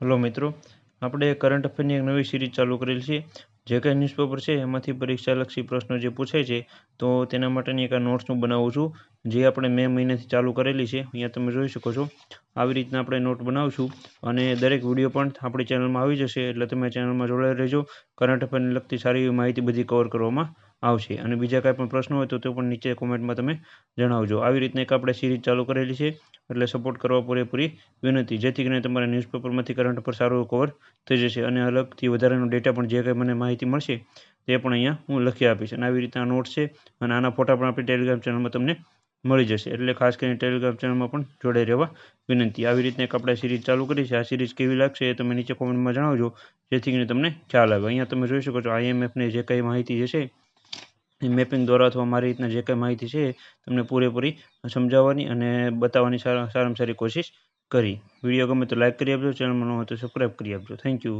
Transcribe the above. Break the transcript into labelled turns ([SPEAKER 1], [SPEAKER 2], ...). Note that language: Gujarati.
[SPEAKER 1] હેલો મિત્રો, આપણે કરંટ અફેરની એક નવી સિરીઝ ચાલુ કરેલી છે. જે કંઈ ન્યૂઝપેપર છે એમાંથી પરીક્ષાલક્ષી પ્રશ્નો જે પૂછાય છે તો તેના માટેની એક નોટ્સ હું બનાવું છું, જે આપણે મે મહિનાથી ચાલુ કરેલી છે. અહીંયા તમે જોઈ શકો છો. આવી રીતના આપણે નોટ બનાવશું અને દરેક વિડીયો પણ આપણી ચેનલમાં આવી જશે, એટલે તમે ચેનલમાં જોડાઈ રહેજો. કરંટ અફેરને લગતી સારી એવી માહિતી બધી કવર કરવામાં આવશે. અને બીજા કાંઈ પણ પ્રશ્નો હોય તો તે પણ નીચે કોમેન્ટમાં તમે જણાવજો. આવી રીતના એક આપણે સિરીઝ ચાલુ કરેલી છે, એટલે સપોર્ટ કરવા પૂરેપૂરી વિનંતી, જેથી કરીને તમારા ન્યૂઝપેપરમાંથી કરંટ અફેર સારું એવું કવર થઈ જશે. અને અલગથી વધારાનો ડેટા પણ જે કંઈ મને માહિતી મળશે તે પણ અહીંયા હું લખી આપીશ. અને આવી રીતના નોટ છે અને આના ફોટા પણ આપણી ટેલિગ્રામ ચેનલમાં તમને મળી જશે, એટલે ખાસ કરીને ટેલિગ્રામ ચેનલમાં પણ જોડાઈ રહેવા વિનંતી. આવી રીતના એક આપણે સિરીઝ ચાલુ કરી છે. આ સિરીઝ કેવી લાગશે એ તમે નીચે કોમેન્ટમાં જણાવજો, જેથી કરીને તમને ખ્યાલ આવે. અહીંયા તમે જોઈ શકો છો IMFની જે કંઈ માહિતી જે છે એ મેપિંગ દ્વારા અથવા મારી રીતના જે કંઈ માહિતી છે તમને પૂરેપૂરી સમજાવવાની અને બતાવવાની સારામાં સારી કોશિશ કરી. વિડીયો ગમે તો લાઇક કરી આપજો, ચેનલમાં ન હોય તો સબસ્ક્રાઈબ કરી આપજો. Thank you.